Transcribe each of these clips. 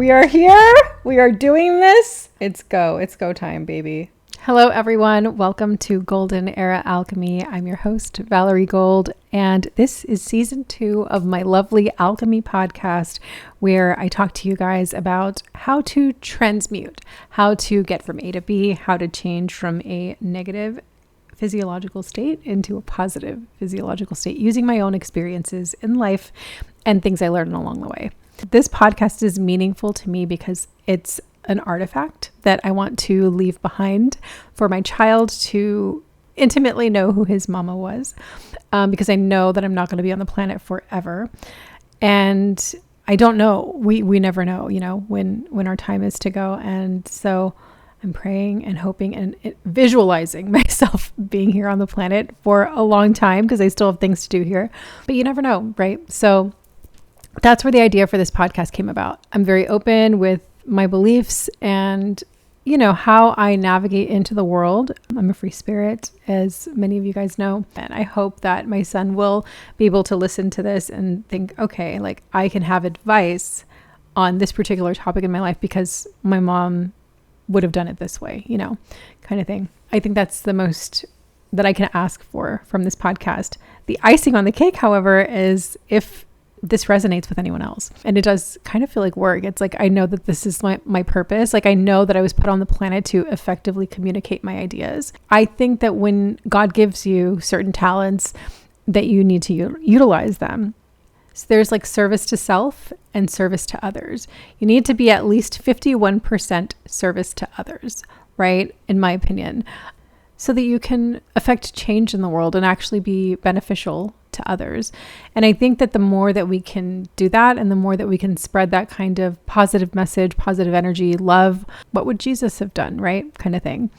We are here. We are doing this. It's go time, baby. Hello, everyone. Welcome to Golden Era Alchemy. I'm your host, Valerie Gold, and this is season 2 of my lovely alchemy podcast, where I talk to you guys about how to transmute, how to get from A to B, how to change from a negative physiological state into a positive physiological state using my own experiences in life and things I learned along the way. This podcast is meaningful to me because it's an artifact that I want to leave behind for my child to intimately know who his mama was, because I know that I'm not going to be on the planet forever. And I don't know, we never know, when our time is to go. And so I'm praying and hoping and visualizing myself being here on the planet for a long time because I still have things to do here, but you never know, right? So that's where the idea for this podcast came about. I'm very open with my beliefs and, how I navigate into the world. I'm a free spirit, as many of you guys know. And I hope that my son will be able to listen to this and think, okay, like I can have advice on this particular topic in my life because my mom would have done it this way, kind of thing. I think that's the most that I can ask for from this podcast. The icing on the cake, however, is if this resonates with anyone else. And it does kind of feel like work. It's like, I know that this is my purpose. Like, I know that I was put on the planet to effectively communicate my ideas. I think that when God gives you certain talents, that you need to utilize them. So there's like service to self and service to others. You need to be at least 51% service to others, right? In my opinion, so that you can affect change in the world and actually be beneficial to others. And I think that the more that we can do that and the more that we can spread that kind of positive message, positive energy, love, what would Jesus have done, right? Kind of thing.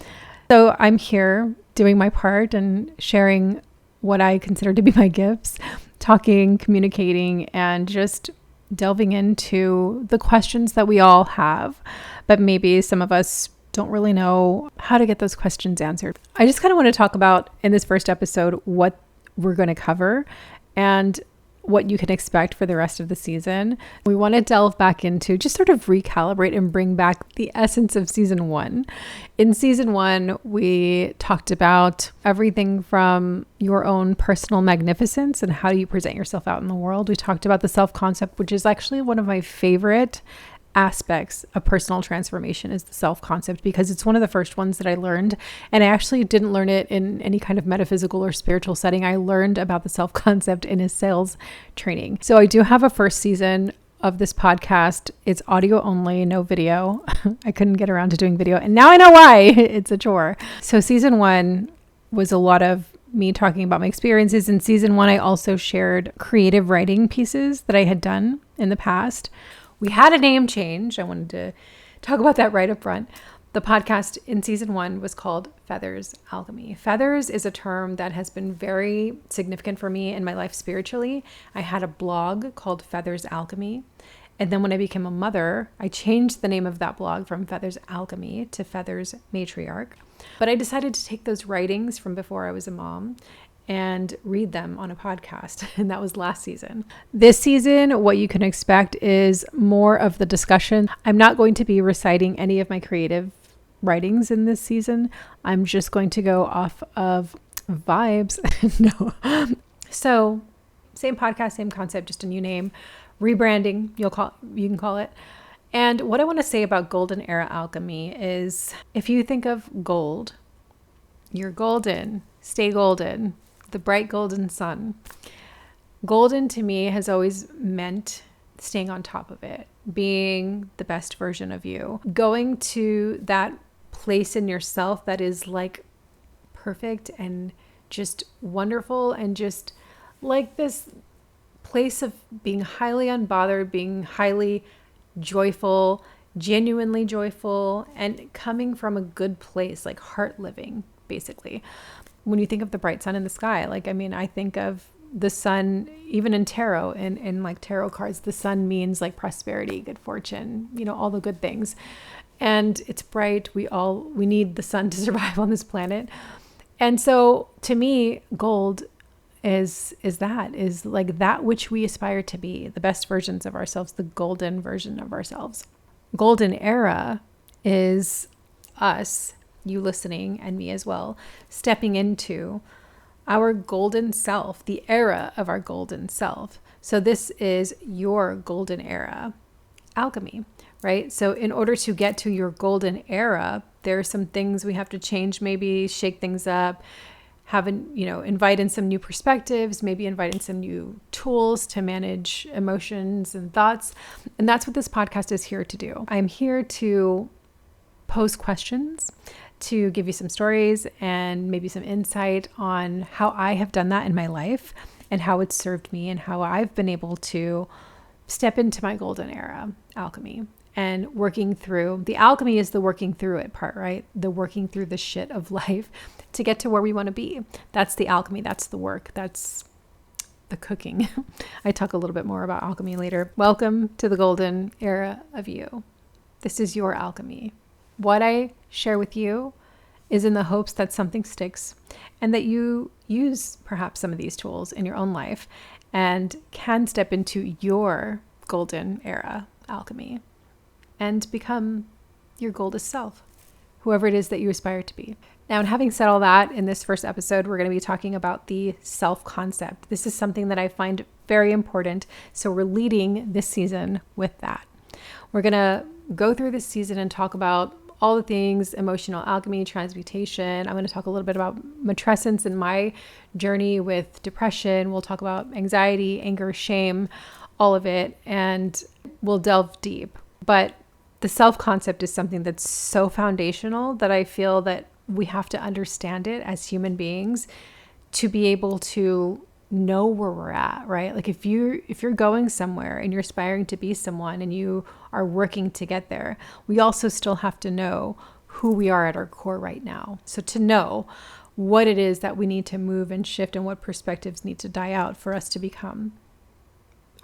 So I'm here doing my part and sharing what I consider to be my gifts, talking, communicating, and just delving into the questions that we all have, but maybe some of us don't really know how to get those questions answered. I just kind of want to talk about in this first episode what we're going to cover and what you can expect for the rest of the season. We want to delve back into just sort of recalibrate and bring back the essence of season 1. In season 1, we talked about everything from your own personal magnificence and how you present yourself out in the world. We talked about the self-concept, which is actually one of my favorite aspects of personal transformation, is the self-concept, because it's one of the first ones that I learned. And I actually didn't learn it in any kind of metaphysical or spiritual setting. I learned about the self-concept in a sales training. So I do have a first season of this podcast. It's audio only, no video. I couldn't get around to doing video. And now I know why. It's a chore. So season 1 was a lot of me talking about my experiences. In season 1, I also shared creative writing pieces that I had done in the past. We had a name change. I wanted to talk about that right up front. The podcast in season 1 was called Feathers Alchemy. Feathers is a term that has been very significant for me in my life spiritually. I had a blog called Feathers Alchemy. And then when I became a mother, I changed the name of that blog from Feathers Alchemy to Feathers Matriarch. But I decided to take those writings from before I was a mom and read them on a podcast. And that was last season. This season, what you can expect is more of the discussion. I'm not going to be reciting any of my creative writings in this season. I'm just going to go off of vibes. No. So same podcast, same concept, just a new name, rebranding, you can call it. And what I want to say about Golden Era Alchemy is, if you think of gold, you're golden, stay golden. The bright golden sun. Golden to me has always meant staying on top of it, being the best version of you, going to that place in yourself that is like perfect and just wonderful, and just like this place of being highly unbothered, being highly joyful, genuinely joyful, and coming from a good place, like heart living, basically. When you think of the bright sun in the sky, I think of the sun, even in tarot, in like tarot cards, the sun means like prosperity, good fortune, all the good things. And it's bright. We need the sun to survive on this planet. And so to me, gold is like that which we aspire to be, the best versions of ourselves, the golden version of ourselves. golden era is us, you listening and me as well, stepping into our golden self, the era of our golden self. So this is your golden era alchemy, right? So in order to get to your golden era, there are some things we have to change, maybe shake things up, invite in some new perspectives, maybe invite in some new tools to manage emotions and thoughts. And that's what this podcast is here to do. I'm here to pose questions, to give you some stories and maybe some insight on how I have done that in my life and how it's served me and how I've been able to step into my golden era alchemy and working through. The alchemy is the working through it part, right? The working through the shit of life to get to where we want to be. That's the alchemy. That's the work. That's the cooking. I talk a little bit more about alchemy later. Welcome to the golden era of you. This is your alchemy. What I share with you is in the hopes that something sticks and that you use perhaps some of these tools in your own life and can step into your golden era alchemy and become your goldest self, whoever it is that you aspire to be. Now, and having said all that, in this first episode, we're going to be talking about the self-concept. This is something that I find very important. So we're leading this season with that. We're going to go through this season and talk about all the things, emotional alchemy, transmutation. I'm going to talk a little bit about matrescence and my journey with depression. We'll talk about anxiety, anger, shame, all of it, and we'll delve deep. But the self-concept is something that's so foundational that I feel that we have to understand it as human beings to be able to know where we're at, right? Like if you're going somewhere and you're aspiring to be someone and you are working to get there, we also still have to know who we are at our core right now. So to know what it is that we need to move and shift and what perspectives need to die out for us to become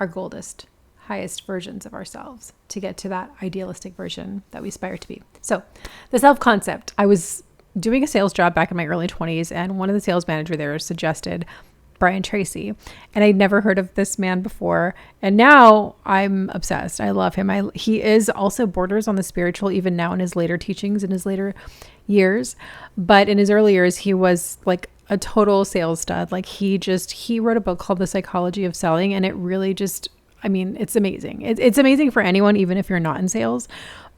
our goldest, highest versions of ourselves, to get to that idealistic version that we aspire to be. So the self-concept, I was doing a sales job back in my early 20s, and one of the sales manager there suggested Brian Tracy. And I'd never heard of this man before. And now I'm obsessed. I love him. He is also borders on the spiritual, even now in his later teachings, in his later years. But in his early years, he was like a total sales stud. Like he wrote a book called The Psychology of Selling. And it really just, it's amazing. It's amazing for anyone, even if you're not in sales.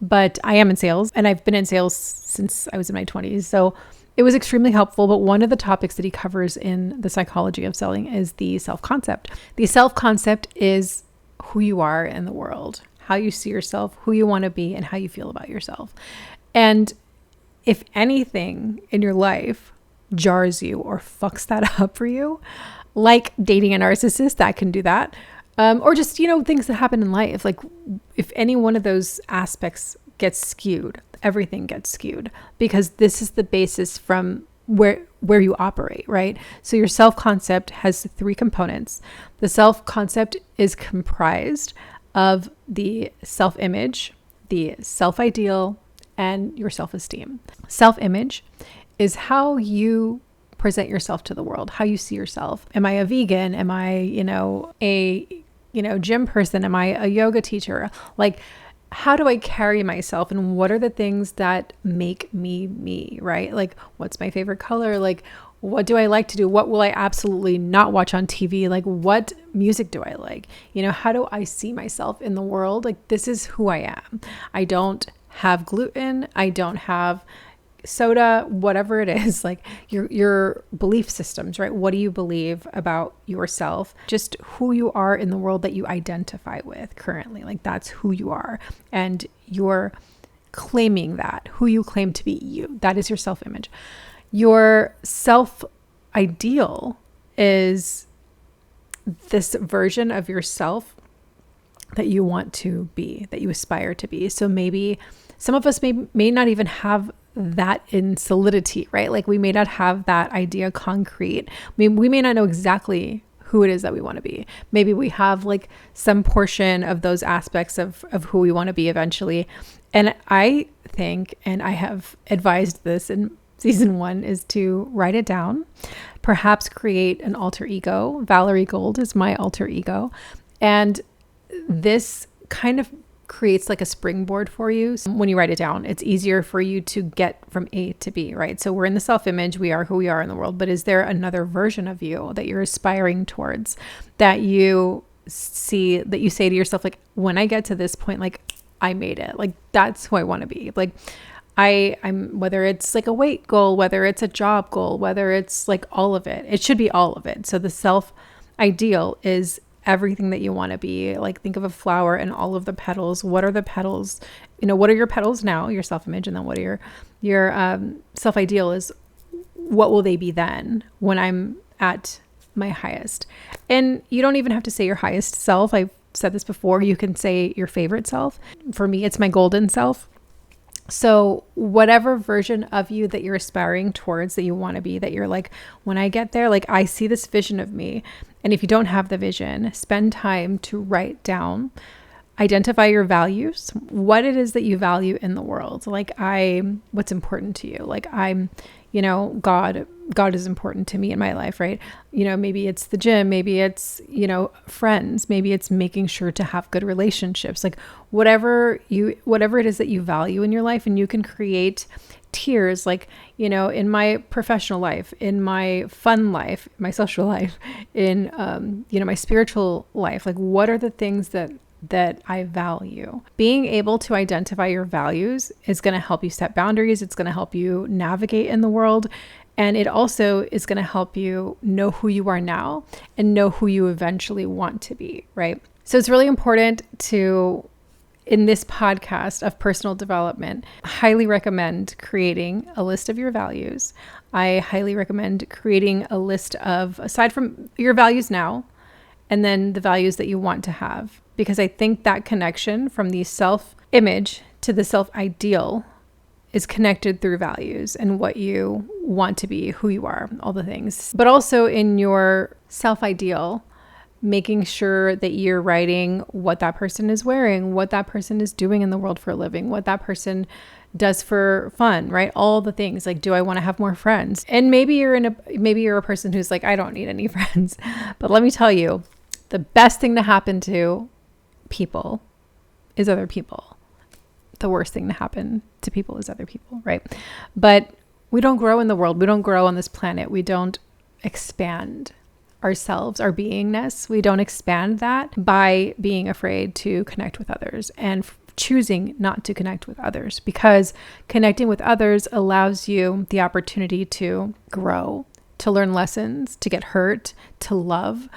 But I am in sales, and I've been in sales since I was in my 20s. So it was extremely helpful, but one of the topics that he covers in The Psychology of Selling is the self-concept. The self-concept is who you are in the world, how you see yourself, who you want to be, and how you feel about yourself. And if anything in your life jars you or fucks that up for you, like dating a narcissist, that can do that, or just, things that happen in life. Like if any one of those aspects gets skewed, everything gets skewed, because this is the basis from where you operate, right? So your self-concept has 3 components. The self-concept is comprised of the self-image, the self-ideal, and your self-esteem. Self-image is how you present yourself to the world, how you see yourself. Am I a vegan? Am I, a gym person? Am I a yoga teacher? Like, how do I carry myself, and what are the things that make me me, right? Like, what's my favorite color? Like, what do I like to do? What will I absolutely not watch on TV? Like, what music do I like? How do I see myself in the world? Like, this is who I am. I don't have gluten. I don't have soda, whatever it is, like your belief systems, right? What do you believe about yourself? Just who you are in the world that you identify with currently. Like that's who you are. And you're claiming that, who you claim to be you. That is your self-image. Your self-ideal is this version of yourself that you want to be, that you aspire to be. So maybe some of us may not even have that in solidity, right? Like we may not have that idea concrete. We may not know exactly who it is that we want to be. Maybe we have like some portion of those aspects of who we want to be eventually. And I think, and I have advised this in season 1, is to write it down, perhaps create an alter ego. Valerie Gold is my alter ego. And this kind of creates like a springboard for you. So when you write it down, it's easier for you to get from A to B, right? So we're in the self-image, we are who we are in the world, but is there another version of you that you're aspiring towards, that you see, that you say to yourself, like, when I get to this point, like, I made it, like, that's who I want to be. Like, I'm, whether it's like a weight goal, whether it's a job goal, whether it's like all of it should be all of it. So the self ideal is everything that you want to be. Like, think of a flower and all of the petals. What are the petals? What are your petals now, your self-image, and then what are your self-ideal is, what will they be then when I'm at my highest? And you don't even have to say your highest self. I've said this before. You can say your favorite self. For me, it's my golden self. So whatever version of you that you're aspiring towards, that you want to be, that you're like, when I get there, like, I see this vision of me. And if you don't have the vision, spend time to write down, identify your values, what it is that you value in the world. Like, what's important to you? Like, God is important to me in my life, right? Maybe it's the gym, maybe it's, friends, maybe it's making sure to have good relationships, like whatever it is that you value in your life. And you can create tiers, like, in my professional life, in my fun life, my social life, in, my spiritual life, like, what are the things that I value? Being able to identify your values is going to help you set boundaries. It's going to help you navigate in the world. And it also is going to help you know who you are now and know who you eventually want to be, right? So it's really important to, in this podcast of personal development, I highly recommend creating a list of your values. I highly recommend creating a list of, aside from your values now, and then the values that you want to have. Because I think that connection from the self-image to the self-ideal is connected through values and what you want to be, who you are, all the things. But also in your self-ideal, making sure that you're writing what that person is wearing, what that person is doing in the world for a living, what that person does for fun, right? All the things, like, do I want to have more friends? And maybe you're a person who's like, I don't need any friends. But let me tell you, the best thing to happen to people is other people. The worst thing to happen to people is other people, right? But we don't grow in the world. We don't grow on this planet. We don't expand ourselves, our beingness. We don't expand that by being afraid to connect with others and choosing not to connect with others, because connecting with others allows you the opportunity to grow, to learn lessons, to get hurt, to love,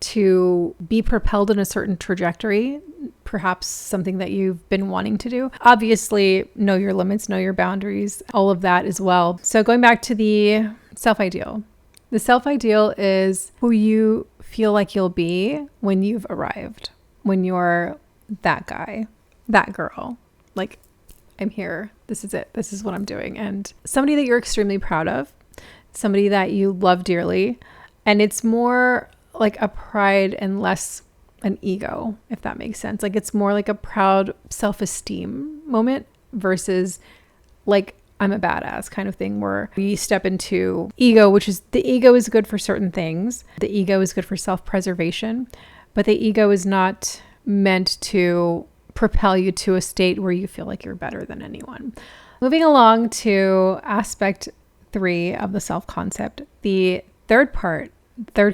to be propelled in a certain trajectory, perhaps something that you've been wanting to do. Obviously, know your limits, know your boundaries, all of that as well. So going back to the self-ideal. The self-ideal is who you feel like you'll be when you've arrived, when you're that guy, that girl. Like, I'm here. This is it. This is what I'm doing. And somebody that you're extremely proud of, somebody that you love dearly. And it's more like a pride and less an ego, if that makes sense. Like, it's more like a proud self-esteem moment versus like, I'm a badass kind of thing, where we step into ego, which is, the ego is good for certain things. The ego is good for self-preservation, but the ego is not meant to propel you to a state where you feel like you're better than anyone. Moving along to aspect 3 of the self-concept, the third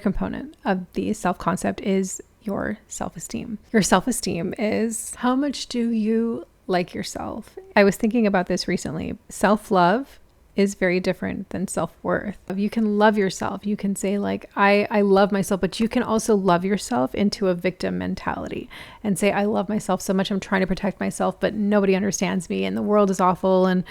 component of the self-concept is your self-esteem. Your self-esteem is, how much do you like yourself? I was thinking about this recently. Self-love is very different than self-worth. You can love yourself. You can say, like, I love myself, but you can also love yourself into a victim mentality and say, I love myself so much, I'm trying to protect myself, but nobody understands me and the world is awful and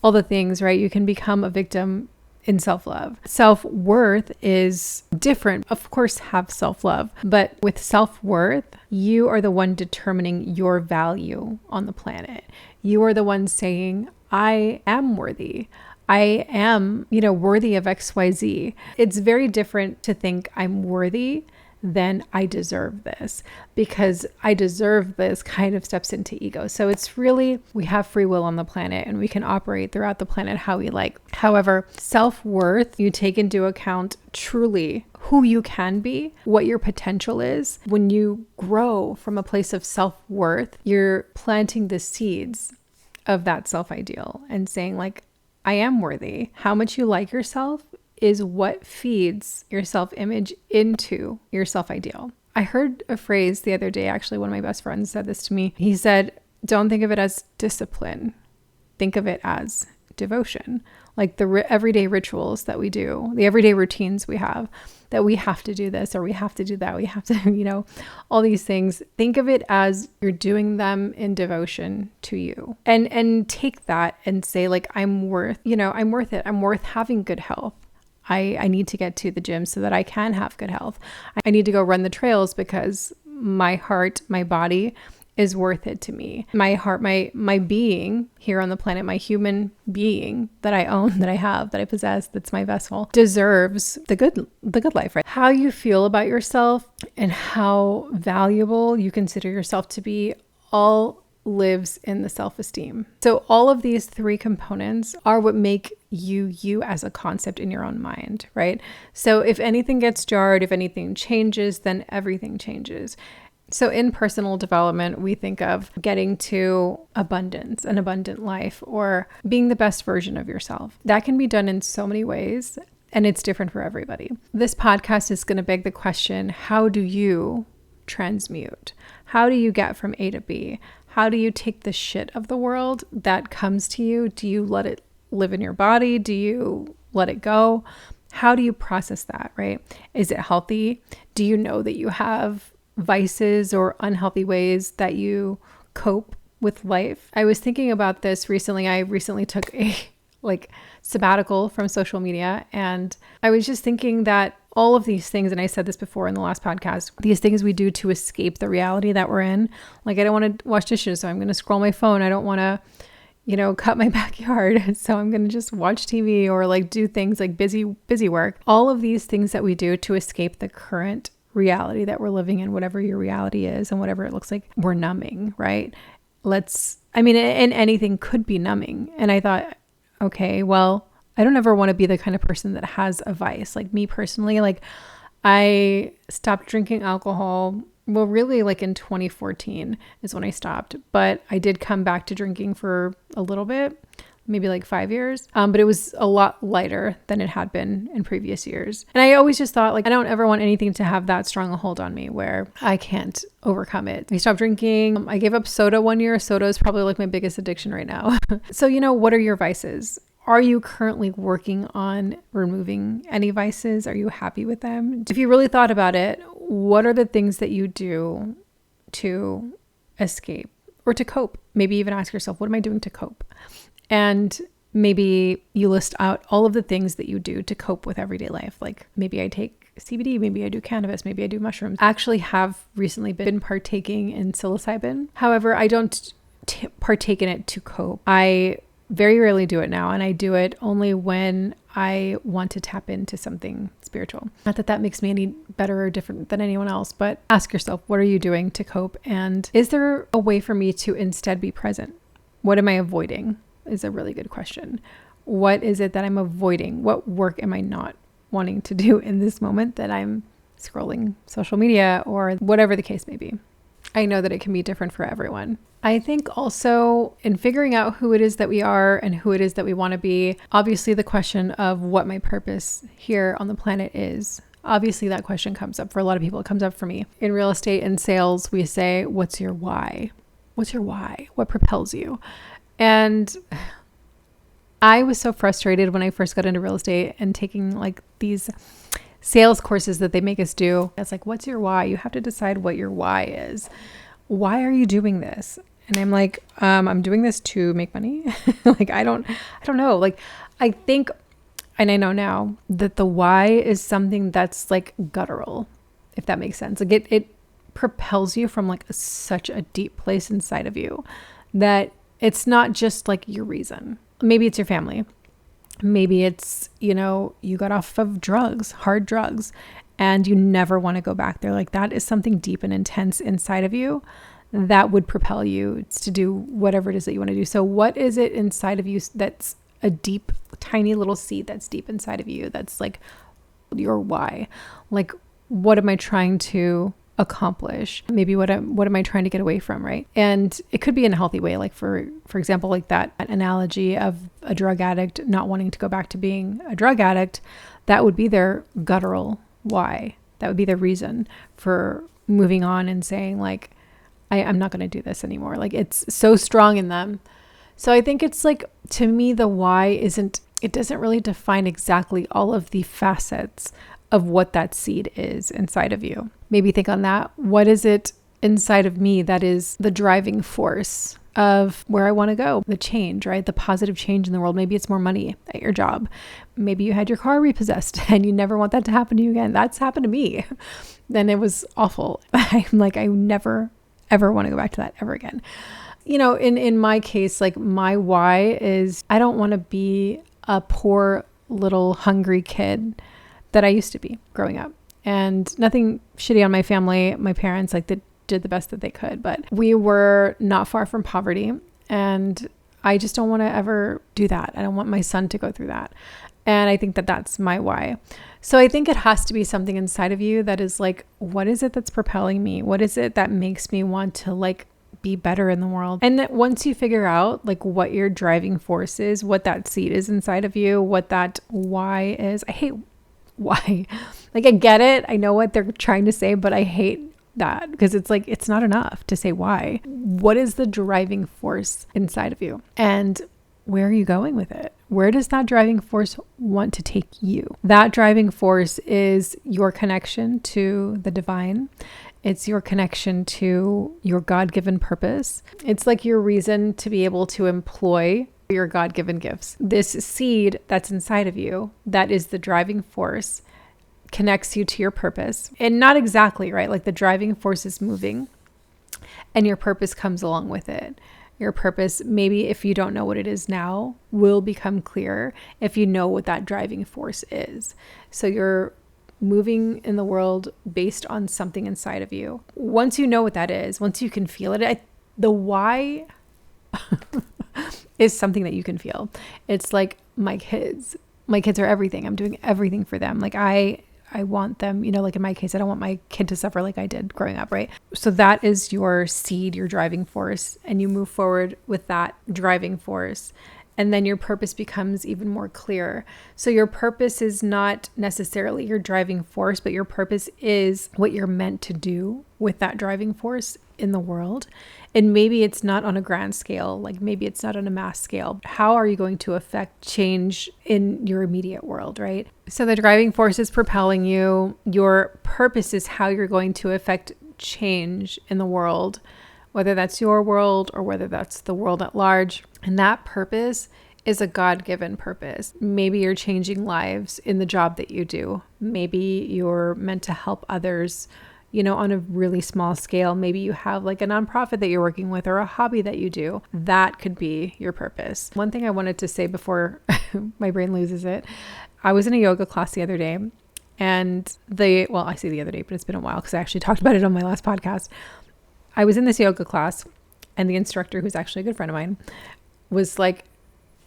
all the things, right? You can become a victim in self-love. Self-worth is different. Of course, have self-love, but with self-worth, you are the one determining your value on the planet. You are the one saying, I am worthy. I am, worthy of XYZ. It's very different to think I'm worthy then I deserve this, because I deserve this kind of steps into ego. So it's really, we have free will on the planet and we can operate throughout the planet how we like. However, self-worth, you take into account truly who you can be, what your potential is. When you grow from a place of self-worth, you're planting the seeds of that self-ideal and saying like, I am worthy. How much you like yourself is what feeds your self-image into your self-ideal. I heard a phrase the other day, actually, one of my best friends said this to me. He said, don't think of it as discipline. Think of it as devotion. Like the everyday rituals that we do, the everyday routines we have, that we have to do this or we have to do that. We have to, all these things. Think of it as you're doing them in devotion to you, and take that and say like, I'm worth it. I'm worth having good health. I need to get to the gym so that I can have good health. I need to go run the trails because my heart, my body is worth it to me. My heart, my being here on the planet, my human being that I own, that I have, that I possess, that's my vessel, deserves the good life, right? How you feel about yourself and how valuable you consider yourself to be all lives in the self-esteem. So all of these three components are what make you as a concept in your own mind, right? So if anything gets jarred, if anything changes, then everything changes. So in personal development, we think of getting to abundance, an abundant life, or being the best version of yourself. That can be done in so many ways, and it's different for everybody. This podcast is going to beg the question, how do you transmute? How do you get from A to B? How do you take the shit of the world that comes to you? Do you let it live in your body? Do you let it go? How do you process that, right? Is it healthy? Do you know that you have vices or unhealthy ways that you cope with life? I was thinking about this recently. I recently took a sabbatical from social media, and I was just thinking that all of these things, and I said this before in the last podcast, these things we do to escape the reality that we're in. Like, I don't want to wash dishes, so I'm going to scroll my phone. I don't want to, cut my backyard, so I'm going to just watch TV or do things like busy work. All of these things that we do to escape the current reality that we're living in, whatever your reality is and whatever it looks like, we're numbing, right? And anything could be numbing. And I thought, okay, well, I don't ever want to be the kind of person that has a vice. Like me personally, I stopped drinking alcohol. Well, really in 2014 is when I stopped, but I did come back to drinking for a little bit, maybe 5 years. But it was a lot lighter than it had been in previous years. And I always just thought I don't ever want anything to have that strong a hold on me where I can't overcome it. I stopped drinking. I gave up soda 1 year. Soda is probably my biggest addiction right now. So, what are your vices? Are you currently working on removing any vices? Are you happy with them? If you really thought about it, what are the things that you do to escape or to cope? Maybe even ask yourself, what am I doing to cope? And maybe you list out all of the things that you do to cope with everyday life. Like maybe I take CBD, maybe I do cannabis, maybe I do mushrooms. I actually have recently been partaking in psilocybin. However, I don't partake in it to cope. I very rarely do it now, and I do it only when I want to tap into something spiritual. Not that that makes me any better or different than anyone else, but ask yourself, what are you doing to cope? And is there a way for me to instead be present? What am I avoiding is a really good question. What is it that I'm avoiding? What work am I not wanting to do in this moment that I'm scrolling social media or whatever the case may be? I know that it can be different for everyone. I think also in figuring out who it is that we are and who it is that we want to be, obviously the question of what my purpose here on the planet is. Obviously that question comes up for a lot of people. It comes up for me. In real estate and sales, we say, what's your why? What's your why? What propels you? And I was so frustrated when I first got into real estate and taking these sales courses that they make us do. It's what's your why? You have to decide what your why is. Why are you doing this? And I'm I'm doing this to make money. I don't know. I think, and I know now that the why is something that's guttural, if that makes sense. It propels you from such a deep place inside of you that it's not just your reason. Maybe it's your family. Maybe it's, you got off of drugs, hard drugs, and you never want to go back there. Like that is something deep and intense inside of you that would propel you to do whatever it is that you want to do. So what is it inside of you that's a deep, tiny little seed that's deep inside of you? That's like your why. Like, what am I trying to accomplish? Maybe what am I trying to get away from, right? And it could be in a healthy way. Like for example, like that analogy of a drug addict not wanting to go back to being a drug addict, that would be their guttural why. That would be their reason for moving on and saying like, I'm not going to do this anymore. Like it's so strong in them. So I think it's like, to me, the why it doesn't really define exactly all of the facets of what that seed is inside of you. Maybe think on that. What is it inside of me that is the driving force of where I want to go? The change, right? The positive change in the world. Maybe it's more money at your job. Maybe you had your car repossessed and you never want that to happen to you again. That's happened to me. Then it was awful. I'm like, I never ever want to go back to that ever again. You know, in my case, like my why is I don't want to be a poor little hungry kid that I used to be growing up. And nothing shitty on my family. My parents like did the best that they could, but we were not far from poverty. And I just don't want to ever do that. I don't want my son to go through that. And I think that that's my why. So I think it has to be something inside of you that is like, what is it that's propelling me? What is it that makes me want to like be better in the world? And that once you figure out like what your driving force is, what that seed is inside of you, what that why is. I hate why. Like I get it. I know what they're trying to say, but I hate that because it's like, it's not enough to say why. What is the driving force inside of you? And where are you going with it? Where does that driving force want to take you? That driving force is your connection to the divine. It's your connection to your God-given purpose. It's like your reason to be able to employ your God-given gifts. This seed that's inside of you, that is the driving force, connects you to your purpose. And not exactly, right? Like the driving force is moving and your purpose comes along with it. Your purpose, maybe if you don't know what it is now, will become clear if you know what that driving force is. So you're moving in the world based on something inside of you. Once you know what that is, once you can feel it, the why is something that you can feel. It's like my kids are everything. I'm doing everything for them. Like I want them, you know, like in my case, I don't want my kid to suffer like I did growing up, right? So that is your seed, your driving force, and you move forward with that driving force. And then your purpose becomes even more clear. So your purpose is not necessarily your driving force, but your purpose is what you're meant to do with that driving force in the world. And maybe it's not on a grand scale, like maybe it's not on a mass scale. How are you going to affect change in your immediate world, right? So the driving force is propelling you. Your purpose is how you're going to affect change in the world, whether that's your world or whether that's the world at large. And that purpose is a God-given purpose. Maybe you're changing lives in the job that you do. Maybe you're meant to help others, you know, on a really small scale. Maybe you have like a nonprofit that you're working with or a hobby that you do. That could be your purpose. One thing I wanted to say before my brain loses it, I was in a yoga class the other day and I say the other day, but it's been a while because I actually talked about it on my last podcast. I was in this yoga class and the instructor, who's actually a good friend of mine, was like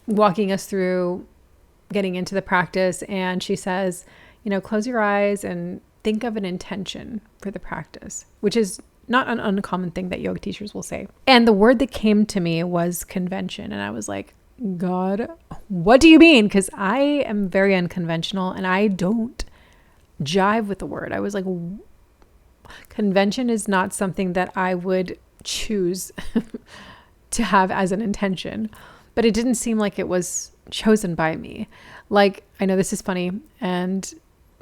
walking us through getting into the practice. And she says, you know, close your eyes and think of an intention for the practice, which is not an uncommon thing that yoga teachers will say. And the word that came to me was convention. And I was like, God, what do you mean? Because I am very unconventional and I don't jive with the word. I was like, convention is not something that I would choose to have as an intention, but it didn't seem like it was chosen by me. Like, I know this is funny and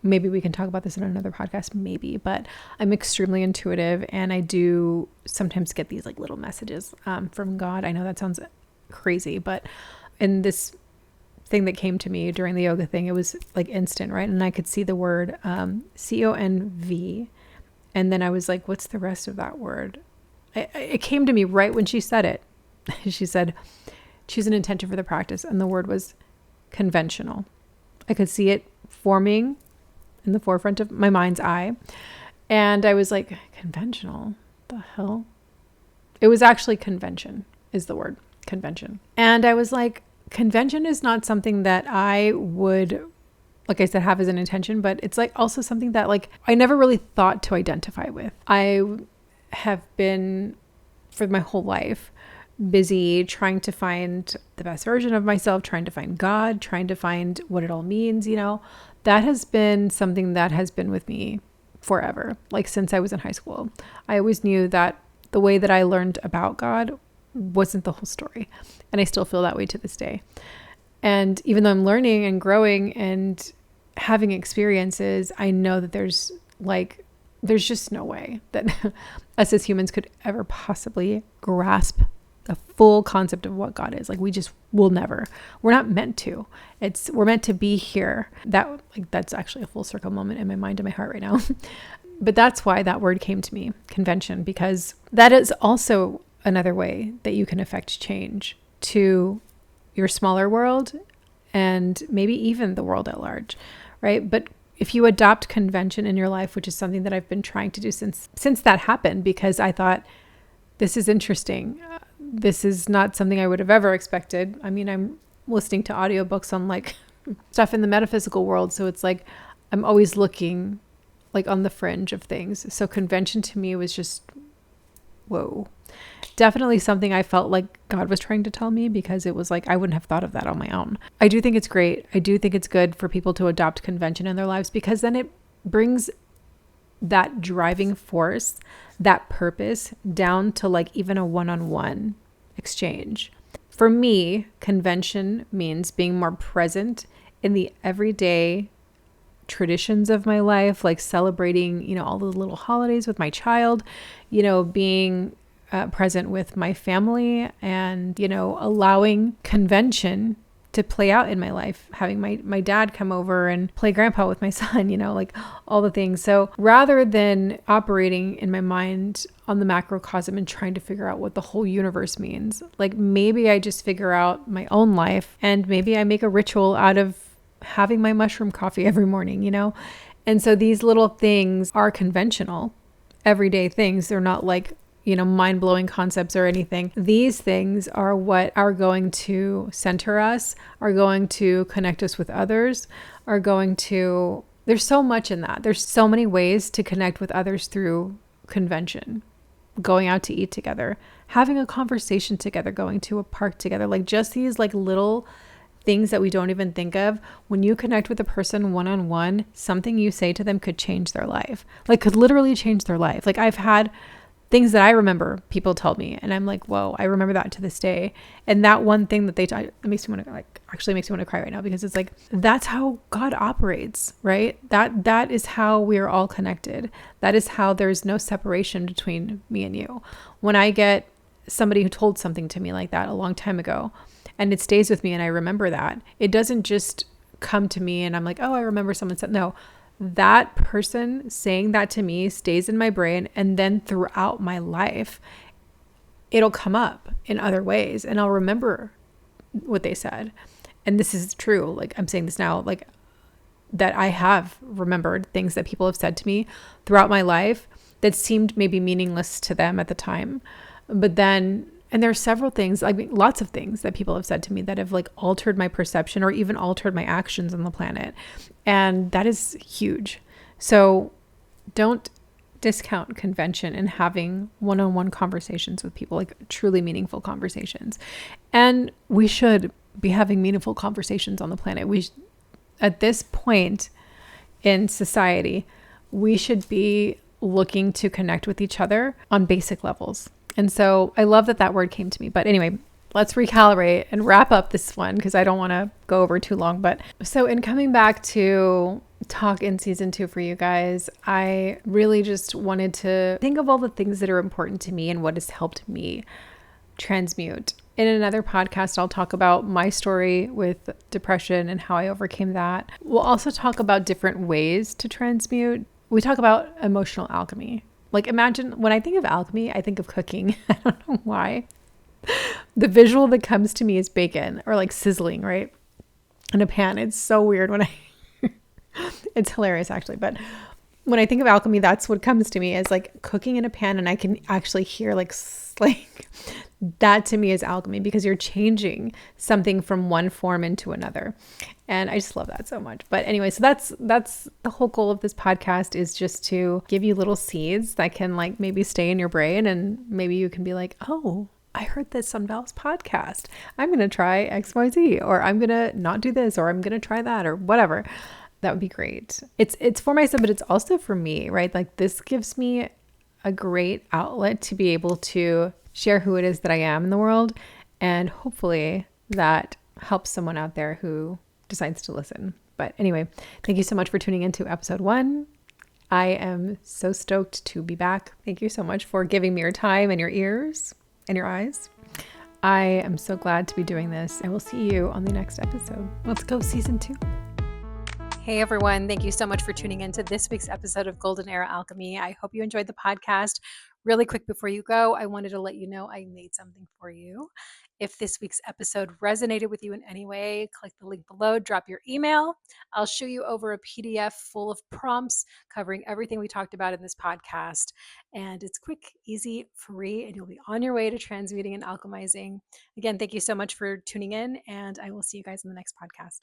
maybe we can talk about this in another podcast, maybe, but I'm extremely intuitive and I do sometimes get these like little messages from God. I know that sounds crazy, but in this thing that came to me during the yoga thing, it was like instant, right? And I could see the word CONV. And then I was like, what's the rest of that word? It came to me right when she said it. She said, choose an intention for the practice. And the word was conventional. I could see it forming in the forefront of my mind's eye. And I was like, conventional? The hell? It was actually convention is the word, convention. And I was like, convention is not something that I would, like I said, have as an intention, but it's like also something that like I never really thought to identify with. I have been for my whole life busy trying to find the best version of myself, trying to find God, trying to find what it all means, you know. That has been something that has been with me forever, like since I was in high school. I always knew that the way that I learned about God wasn't the whole story. And I still feel that way to this day. And even though I'm learning and growing and having experiences, I know that there's just no way that us as humans could ever possibly grasp the full concept of what God is. Like we just will never. We're not meant to. We're meant to be here. That's actually a full circle moment in my mind and my heart right now. But that's why that word came to me, convention, because that is also another way that you can affect change to your smaller world and maybe even the world at large, right? But if you adopt convention in your life, which is something that I've been trying to do since that happened, because I thought, this is interesting. This is not something I would have ever expected. I mean, I'm listening to audiobooks on like stuff in the metaphysical world. So it's like, I'm always looking like on the fringe of things. So convention to me was just, whoa. Definitely something I felt like God was trying to tell me, because it was like, I wouldn't have thought of that on my own. I do think it's great. I do think it's good for people to adopt convention in their lives, because then it brings that driving force, that purpose down to like even a one-on-one exchange. For me, convention means being more present in the everyday traditions of my life, like celebrating, you know, all the little holidays with my child, you know, being present with my family, and, you know, allowing convention to play out in my life, having my dad come over and play grandpa with my son, you know, like all the things. So rather than operating in my mind on the macrocosm and trying to figure out what the whole universe means, like maybe I just figure out my own life, and maybe I make a ritual out of having my mushroom coffee every morning, you know? And so these little things are conventional, everyday things. They're not like, you know, mind-blowing concepts or anything. These things are what are going to center us, are going to connect us with others, are going to, there's so much in that. There's so many ways to connect with others through convention, going out to eat together, having a conversation together, going to a park together, like just these like little things that we don't even think of. When you connect with a person one-on-one, something you say to them could change their life, like could literally change their life. Like I've had things that I remember people tell me, and I'm like, whoa, I remember that to this day. And that one thing that it makes me want to actually makes me want to cry right now, because it's like, that's how God operates, right? That is how we are all connected. That is how there's no separation between me and you. When I get somebody who told something to me like that a long time ago, and it stays with me and I remember that, it doesn't just come to me and I'm like, oh, I remember someone said, no, that person saying that to me stays in my brain, and then throughout my life, it'll come up in other ways and I'll remember what they said. And this is true. Like I'm saying this now, like that I have remembered things that people have said to me throughout my life that seemed maybe meaningless to them at the time. But then, and there are several things, I mean, lots of things that people have said to me that have like altered my perception or even altered my actions on the planet. And that is huge. So don't discount convention and having one-on-one conversations with people, like truly meaningful conversations. And we should be having meaningful conversations on the planet. At this point in society, we should be looking to connect with each other on basic levels. And so I love that word came to me. But anyway, let's recalibrate and wrap up this one, because I don't want to go over too long. But so in coming back to talk in season 2 for you guys, I really just wanted to think of all the things that are important to me and what has helped me transmute. In another podcast, I'll talk about my story with depression and how I overcame that. We'll also talk about different ways to transmute. We talk about emotional alchemy. Like imagine, when I think of alchemy, I think of cooking. I don't know why. The visual that comes to me is bacon or like sizzling, right? In a pan. It's so weird when It's hilarious actually. But when I think of alchemy, that's what comes to me is like cooking in a pan, and I can actually hear like that to me is alchemy, because you're changing something from one form into another. And I just love that so much. But anyway, so that's the whole goal of this podcast, is just to give you little seeds that can like maybe stay in your brain, and maybe you can be like, oh, I heard this on Val's podcast. I'm going to try XYZ, or I'm going to not do this, or I'm going to try that, or whatever. That would be great. It's for myself, but it's also for me, right? Like this gives me a great outlet to be able to share who it is that I am in the world. And hopefully that helps someone out there who decides to listen. But anyway, thank you so much for tuning into episode 1. I am so stoked to be back. Thank you so much for giving me your time and your ears and your eyes. I am so glad to be doing this. I will see you on the next episode. Let's go, season 2. Hey everyone, thank you so much for tuning in to this week's episode of Golden Era Alchemy. I hope you enjoyed the podcast. Really quick before you go, I wanted to let you know I made something for you. If this week's episode resonated with you in any way, click the link below, drop your email. I'll shoot you over a PDF full of prompts covering everything we talked about in this podcast. And it's quick, easy, free, and you'll be on your way to transmuting and alchemizing. Again, thank you so much for tuning in, and I will see you guys in the next podcast.